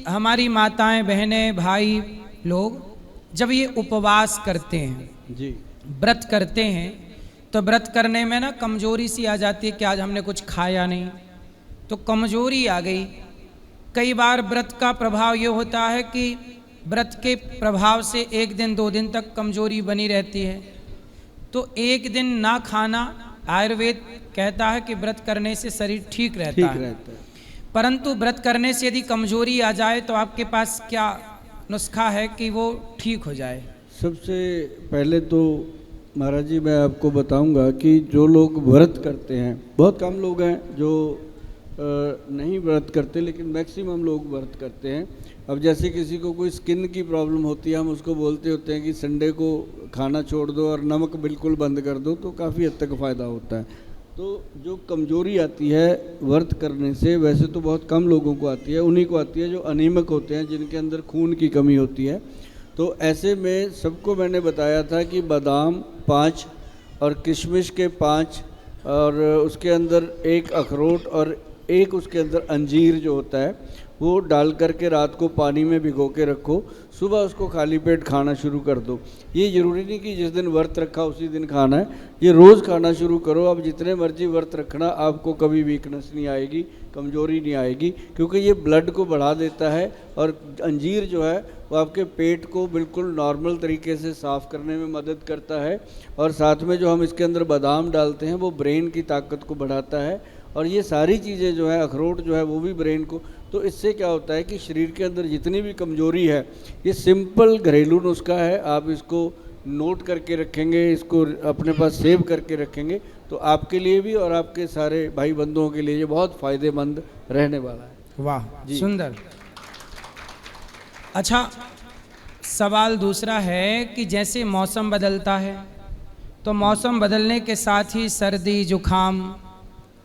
हमारी माताएं, बहनें, भाई लोग जब ये उपवास करते हैं जी, व्रत करते हैं तो व्रत करने में ना कमजोरी सी आ जाती है कि आज हमने कुछ खाया नहीं, तो कमजोरी आ गई। कई बार व्रत का प्रभाव ये होता है कि व्रत के प्रभाव से 1 दिन 2 दिन तक कमजोरी बनी रहती है, तो 1 दिन ना खाना, आयुर्वेद कहता है कि व्रत करने से शरीर ठीक रहता है। परंतु व्रत करने से यदि कमजोरी आ जाए तो आपके पास क्या नुस्खा है कि वो ठीक हो जाए? सबसे पहले तो महाराज जी मैं आपको बताऊंगा कि जो लोग व्रत करते हैं, बहुत कम लोग हैं जो नहीं व्रत करते, लेकिन मैक्सिमम लोग व्रत करते हैं। अब जैसे किसी को कोई स्किन की प्रॉब्लम होती है, हम उसको बोलते होते हैं कि संडे को खाना छोड़ दो और नमक बिल्कुल बंद कर दो, तो काफ़ी हद तक फ़ायदा होता है। तो जो कमजोरी आती है व्रत करने से, वैसे तो बहुत कम लोगों को आती है, उन्हीं को आती है जो अनीमिक होते हैं, जिनके अंदर खून की कमी होती है। तो ऐसे में सबको मैंने बताया था कि बादाम 5 और किशमिश के 5 और उसके अंदर 1 अखरोट और 1 उसके अंदर अंजीर जो होता है वो डाल करके रात को पानी में भिगो के रखो, सुबह उसको खाली पेट खाना शुरू कर दो। ये ज़रूरी नहीं कि जिस दिन व्रत रखा उसी दिन खाना है, ये रोज़ खाना शुरू करो। अब जितने मर्जी व्रत रखना, आपको कभी वीकनेस नहीं आएगी, कमजोरी नहीं आएगी, क्योंकि ये ब्लड को बढ़ा देता है। और अंजीर जो है वो आपके पेट को बिल्कुल नॉर्मल तरीके से साफ़ करने में मदद करता है। और साथ में जो हम इसके अंदर बादाम डालते हैं वो ब्रेन की ताकत को बढ़ाता है। और ये सारी चीज़ें जो है, अखरोट जो है वो भी ब्रेन को, तो इससे क्या होता है कि शरीर के अंदर जितनी भी कमजोरी है, ये सिंपल घरेलू नुस्खा है। आप इसको नोट करके रखेंगे, इसको अपने पास सेव करके रखेंगे, तो आपके लिए भी और आपके सारे भाई बंधुओं के लिए ये बहुत फ़ायदेमंद रहने वाला है। वाह, सुंदर। अच्छा, सवाल दूसरा है कि जैसे मौसम बदलता है तो मौसम बदलने के साथ ही सर्दी, जुखाम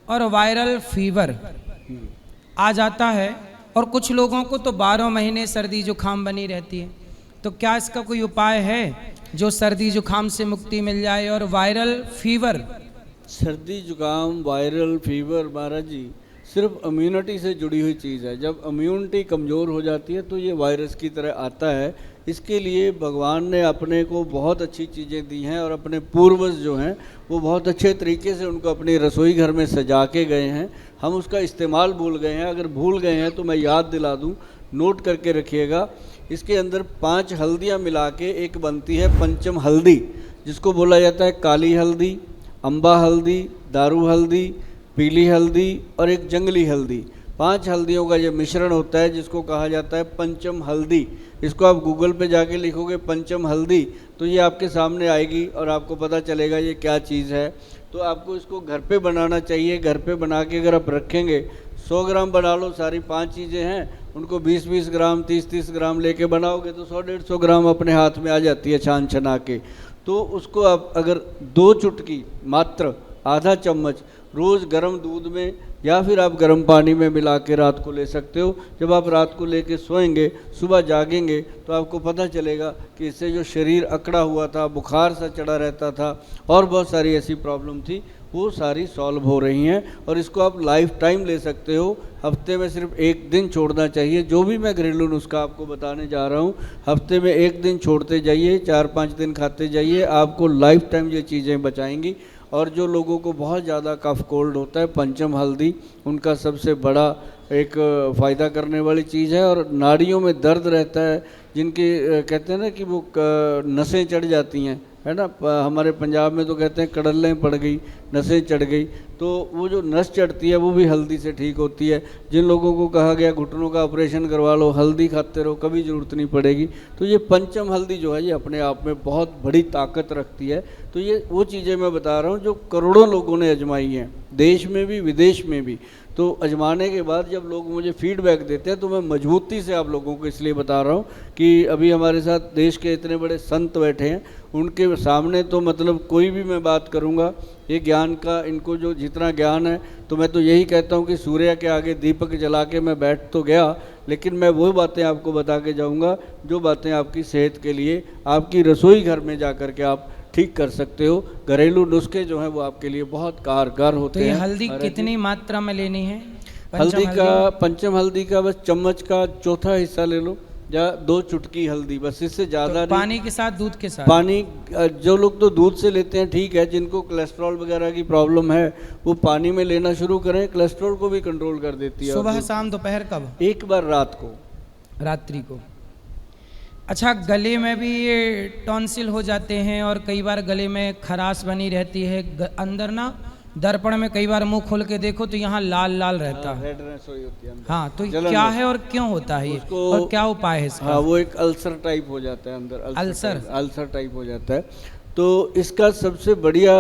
और वायरल फीवर आ जाता है, और कुछ लोगों को तो 12 महीने सर्दी जुखाम बनी रहती है। तो क्या इसका कोई उपाय है जो सर्दी जुखाम से मुक्ति मिल जाए? और वायरल फीवर, सर्दी जुकाम, वायरल फीवर महाराज जी सिर्फ इम्यूनिटी से जुड़ी हुई चीज़ है। जब इम्यूनिटी कमज़ोर हो जाती है तो ये वायरस की तरह आता है। इसके लिए भगवान ने अपने को बहुत अच्छी चीज़ें दी हैं, और अपने पूर्वज जो हैं वो बहुत अच्छे तरीके से उनको अपने रसोई घर में सजा के गए हैं। हम उसका इस्तेमाल भूल गए हैं। अगर भूल गए हैं तो मैं याद दिला दूं, नोट करके रखिएगा। इसके अंदर 5 हल्दियाँ मिला के एक बनती है पंचम हल्दी, जिसको बोला जाता है काली हल्दी, अम्बा हल्दी, दारू हल्दी, पीली हल्दी और एक जंगली हल्दी। 5 हल्दियों का ये मिश्रण होता है जिसको कहा जाता है पंचम हल्दी। इसको आप गूगल पे जाके लिखोगे पंचम हल्दी तो ये आपके सामने आएगी और आपको पता चलेगा ये क्या चीज़ है। तो आपको इसको घर पे बनाना चाहिए। घर पे बना के अगर आप रखेंगे, 100 ग्राम बना लो, सारी 5 चीज़ें हैं, उनको 20-20 ग्राम, 30-30 ग्राम लेके बनाओगे तो 100-150 ग्राम अपने हाथ में आ जाती है छान छना के। तो उसको आप अगर 2 चुटकी मात्र, आधा चम्मच रोज़ गर्म दूध में या फिर आप गर्म पानी में मिला के रात को ले सकते हो। जब आप रात को लेके सोएंगे, सुबह जागेंगे तो आपको पता चलेगा कि इससे जो शरीर अकड़ा हुआ था, बुखार सा चढ़ा रहता था और बहुत सारी ऐसी प्रॉब्लम थी, वो सारी सॉल्व हो रही हैं। और इसको आप लाइफ टाइम ले सकते हो। हफ्ते में सिर्फ 1 दिन छोड़ना चाहिए। जो भी मैं घरेलू नुस्खा आपको बताने जा रहा हूँ, हफ्ते में 1 दिन छोड़ते जाइए, 4-5 दिन खाते जाइए, आपको लाइफ टाइम ये चीज़ें बचाएंगी। और जो लोगों को बहुत ज़्यादा कफ कोल्ड होता है, पंचम हल्दी उनका सबसे बड़ा एक फ़ायदा करने वाली चीज़ है। और नाड़ियों में दर्द रहता है, जिनके कहते हैं ना कि वो नसें चढ़ जाती हैं, है ना, हमारे पंजाब में तो कहते हैं कड़ल्लें पड़ गई, नसें चढ़ गई, तो वो जो नस चढ़ती है वो भी हल्दी से ठीक होती है। जिन लोगों को कहा गया घुटनों का ऑपरेशन करवा लो, हल्दी खाते रहो, कभी ज़रूरत नहीं पड़ेगी। तो ये पंचम हल्दी जो है ये अपने आप में बहुत बड़ी ताकत रखती है। तो ये वो चीज़ें मैं बता रहा हूँ जो करोड़ों लोगों ने आजमाई हैं, देश में भी विदेश में भी। तो आजमाने के बाद जब लोग मुझे फीडबैक देते हैं तो मैं मजबूती से आप लोगों को इसलिए बता रहा हूँ कि अभी हमारे साथ देश के इतने बड़े संत बैठे हैं, उनके सामने तो मतलब कोई भी मैं बात करूँगा ये ज्ञान का, इनको जो जितना ज्ञान है, तो मैं तो यही कहता हूँ कि सूर्य के आगे दीपक जला के मैं बैठ तो गया, लेकिन मैं वो बातें आपको बता के जाऊँगा जो बातें आपकी सेहत के लिए, आपकी रसोई घर में जा कर के आप ठीक कर सकते हो। घरेलू नुस्खे जो हैं वो आपके लिए बहुत कारगर होते हैं। तो ये हल्दी कितनी मात्रा में लेनी है? हल्दी का, पंचम हल्दी का बस चम्मच का चौथा हिस्सा ले लो, या 2 चुटकी हल्दी, बस, इससे ज़्यादा तो पानी के साथ, दूध के साथ? पानी, जो लोग तो दूध से लेते हैं ठीक है, जिनको कोलेस्ट्रॉल वगैरह की प्रॉब्लम है वो पानी में लेना शुरू करें, कोलेस्ट्रॉल को भी कंट्रोल कर देती है। सुबह, शाम, दोपहर, कब? एक बार रात को, रात्रि को। अच्छा, गले में भी ये टॉन्सिल हो जाते हैं और कई बार गले में खराश बनी रहती है, अंदर ना दर्पण में कई बार मुंह खोल के देखो तो यहाँ लाल लाल रहता है। रेडनेस होती है। हाँ, तो क्या है और क्यों होता है ये, और क्या उपाय है इसका? हाँ, वो एक अल्सर टाइप हो जाता है अंदर, अल्सर टाइप हो जाता है। तो इसका सबसे बढ़िया,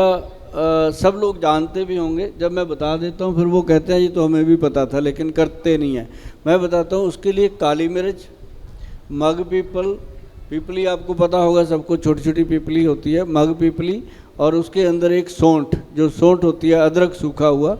सब लोग जानते भी होंगे, जब मैं बता देता हूँ फिर वो कहते हैं ये तो हमें भी पता था लेकिन करते नहीं है। मैं बताता हूँ, उसके लिए काली मिर्च, मग पीपल, पीपली आपको पता होगा सबको, छोटी छोटी पीपली होती है, मग पीपली, और उसके अंदर एक सौंठ, जो सौंठ होती है, अदरक सूखा हुआ,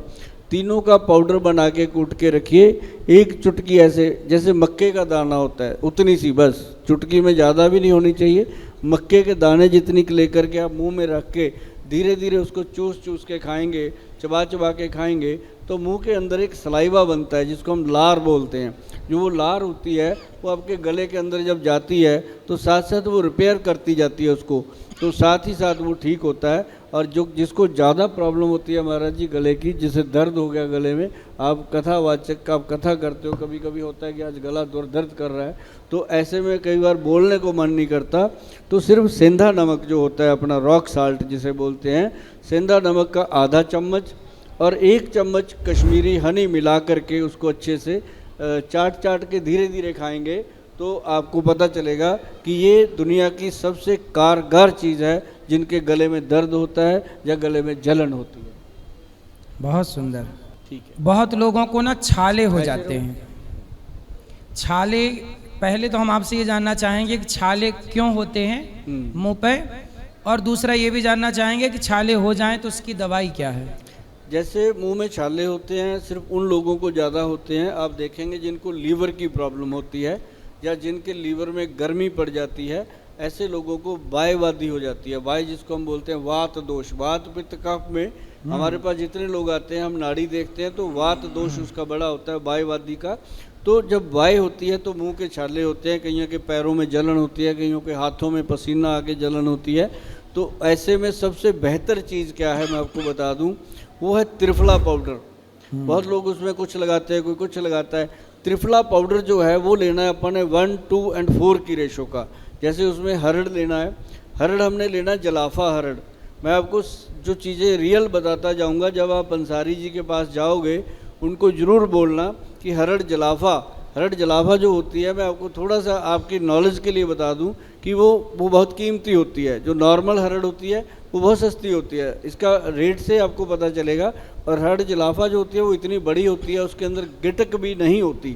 तीनों का पाउडर बना के कूट के रखिए। एक चुटकी ऐसे जैसे मक्के का दाना होता है उतनी सी, बस चुटकी में ज़्यादा भी नहीं होनी चाहिए, मक्के के दाने जितनी लेकर के आप मुंह में रख के धीरे धीरे उसको चूस चूस के खाएंगे, चबा चबा के खाएंगे, तो मुंह के अंदर एक सलाइवा बनता है जिसको हम लार बोलते हैं। जो वो लार होती है वो आपके गले के अंदर जब जाती है तो साथ साथ वो रिपेयर करती जाती है उसको, तो साथ ही साथ वो ठीक होता है। और जो जिसको ज़्यादा प्रॉब्लम होती है महाराज जी गले की, जिसे दर्द हो गया गले में, आप कथावाचक का आप कथा करते हो, कभी कभी होता है कि आज गला दर्द कर रहा है, तो ऐसे में कई बार बोलने को मन नहीं करता, तो सिर्फ सेंधा नमक जो होता है अपना, रॉक साल्ट जिसे बोलते हैं, सेंधा नमक का आधा चम्मच और 1 चम्मच कश्मीरी हनी मिला करके उसको अच्छे से चाट चाट के धीरे धीरे खाएंगे तो आपको पता चलेगा कि ये दुनिया की सबसे कारगर चीज़ है जिनके गले में दर्द होता है या गले में जलन होती है। बहुत सुंदर। ठीक है। बहुत लोगों को ना छाले हो जाते हैं। छाले, पहले तो हम आपसे ये जानना चाहेंगे कि छाले क्यों होते हैं मुंह पे, और दूसरा ये भी जानना चाहेंगे कि छाले हो जाएं तो उसकी दवाई क्या है। जैसे मुंह में छाले होते हैं सिर्फ उन लोगों को ज़्यादा होते हैं, आप देखेंगे जिनको लीवर की प्रॉब्लम होती है या जिनके लीवर में गर्मी पड़ जाती है, ऐसे लोगों को वायवादी हो जाती है। वाय जिसको हम बोलते हैं वात दोष, वात पित्त कफ में हमारे पास जितने लोग आते हैं हम नाड़ी देखते हैं तो वात दोष उसका बड़ा होता है, वायवादी का। तो जब वाय होती है तो मुंह के छाले होते हैं, कईयों के पैरों में जलन होती है, कईयों के हाथों में पसीना आके जलन होती है। तो ऐसे में सबसे बेहतर चीज़ क्या है मैं आपको बता दूं, वो है त्रिफला पाउडर। बहुत लोग उसमें कुछ लगाते हैं, कोई कुछ लगाता है। त्रिफला पाउडर जो है वो लेना है अपन ने 1, 2 और 4 की रेशो का। जैसे उसमें हरड़ लेना है, हरड़ हमने लेना जलाफा हरड़। मैं आपको जो चीज़ें रियल बताता जाऊंगा, जब आप अंसारी जी के पास जाओगे उनको ज़रूर बोलना कि हरड़ जलाफा जो होती है, मैं आपको थोड़ा सा आपकी नॉलेज के लिए बता दूं कि वो बहुत कीमती होती है। जो नॉर्मल हरड़ होती है वो बहुत सस्ती होती है, इसका रेट से आपको पता चलेगा। और हरड़ जलाफा जो होती है वो इतनी बड़ी होती है, उसके अंदर गिटक भी नहीं होती,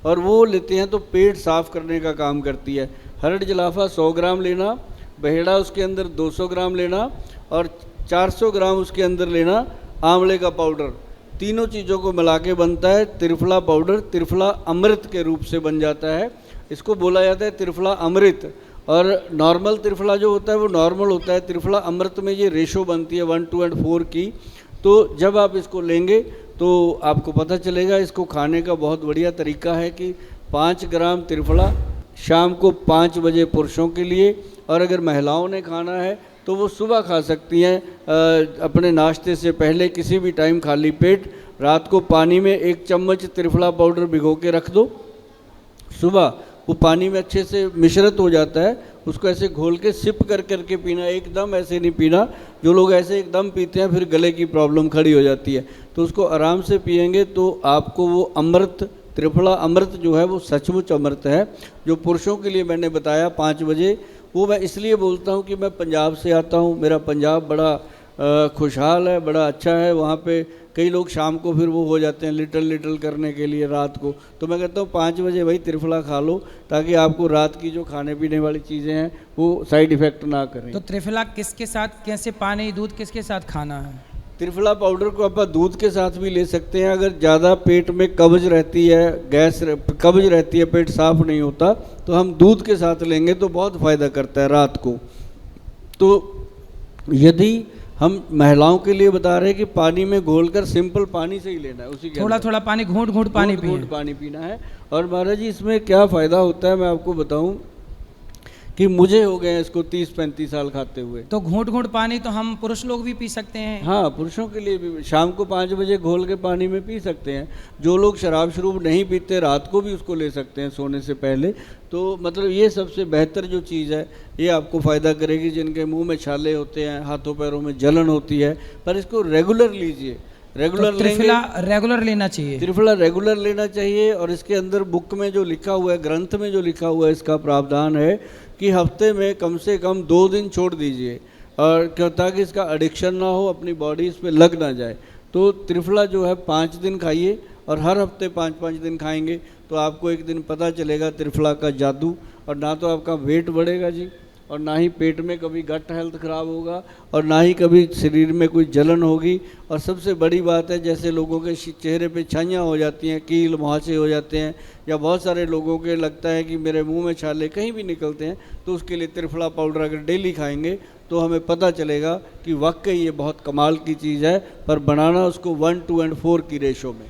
और वो लेते हैं तो पेट साफ़ करने का काम करती है। हरड़ जलाफा 100 ग्राम लेना, बहेड़ा उसके अंदर 200 ग्राम लेना, और 400 ग्राम उसके अंदर लेना आंवले का पाउडर। तीनों चीज़ों को मिला के बनता है त्रिफला पाउडर। त्रिफला अमृत के रूप से बन जाता है, इसको बोला जाता है त्रिफला अमृत। और नॉर्मल त्रिफला जो होता है वो नॉर्मल होता है, त्रिफला अमृत में ये रेशो बनती है 1, 2 और 4 की। तो जब आप इसको लेंगे तो आपको पता चलेगा। इसको खाने का बहुत बढ़िया तरीका है कि 5 ग्राम त्रिफला शाम को 5 बजे पुरुषों के लिए, और अगर महिलाओं ने खाना है तो वो सुबह खा सकती हैं अपने नाश्ते से पहले, किसी भी टाइम खाली पेट। रात को पानी में 1 चम्मच त्रिफला पाउडर भिगो के रख दो, सुबह वो पानी में अच्छे से मिश्रित हो जाता है, उसको ऐसे घोल के सिप कर करके पीना, एकदम ऐसे नहीं पीना। जो लोग ऐसे एकदम पीते हैं फिर गले की प्रॉब्लम खड़ी हो जाती है, तो उसको आराम से पिएंगे तो आपको वो अमृत, त्रिफला अमृत जो है वो सचमुच अमृत है। जो पुरुषों के लिए मैंने बताया 5 बजे, वो मैं इसलिए बोलता हूँ कि मैं पंजाब से आता हूँ, मेरा पंजाब बड़ा खुशहाल है, बड़ा अच्छा है। वहाँ पे कई लोग शाम को फिर वो हो जाते हैं लिटल करने के लिए रात को, तो मैं कहता हूँ 5 बजे भाई त्रिफला खा लो, ताकि आपको रात की जो खाने पीने वाली चीज़ें हैं वो साइड इफ़ेक्ट ना करें। तो त्रिफला किसके साथ, कैसे पानी दूध किसके साथ खाना है? त्रिफला पाउडर को आप दूध के साथ भी ले सकते हैं। अगर ज़्यादा पेट में कब्ज रहती है, कब्ज रहती है, पेट साफ नहीं होता, तो हम दूध के साथ लेंगे तो बहुत फ़ायदा करता है रात को। तो यदि हम महिलाओं के लिए बता रहे हैं कि पानी में घोलकर सिंपल पानी से ही लेना है, उसी के थोड़ा अंदर थोड़ा पानी घूंट घूंट पानी घूंट-घूंट पिए। पानी पीना है। और महाराज जी इसमें क्या फ़ायदा होता है मैं आपको बताऊं कि मुझे हो गए हैं इसको 30-35 साल खाते हुए। तो घूंट घूंट पानी तो हम पुरुष लोग भी पी सकते हैं। हाँ, पुरुषों के लिए भी शाम को 5 बजे घोल के पानी में पी सकते हैं। जो लोग शराब शरूब नहीं पीते रात को भी उसको ले सकते हैं सोने से पहले। तो मतलब ये सबसे बेहतर जो चीज़ है, ये आपको फ़ायदा करेगी। जिनके मुंह में छाले होते हैं, हाथों पैरों में जलन होती है, पर इसको रेगुलर लीजिए। रेगुलर तो लेंगे, त्रिफला रेगुलर लेना चाहिए। त्रिफला रेगुलर लेना चाहिए। और इसके अंदर बुक में जो लिखा हुआ है, ग्रंथ में जो लिखा हुआ है, इसका प्रावधान है कि हफ्ते में कम से कम 2 दिन छोड़ दीजिए, और ताकि इसका एडिक्शन ना हो, अपनी बॉडी इस पे लग ना जाए। तो त्रिफला जो है 5 दिन खाइए, और हर हफ्ते 5-5 दिन खाएंगे तो आपको एक दिन पता चलेगा त्रिफला का जादू। और ना तो आपका वेट बढ़ेगा जी, और ना ही पेट में कभी गट हेल्थ खराब होगा, और ना ही कभी शरीर में कोई जलन होगी। और सबसे बड़ी बात है, जैसे लोगों के चेहरे पे छाइयाँ हो जाती हैं, कील मुहासे हो जाते हैं, या बहुत सारे लोगों के लगता है कि मेरे मुंह में छाले कहीं भी निकलते हैं, तो उसके लिए त्रिफला पाउडर अगर डेली खाएंगे तो हमें पता चलेगा कि वाकई ये बहुत कमाल की चीज़ है। पर बनाना उसको 1, 2 और 4 की रेशो में।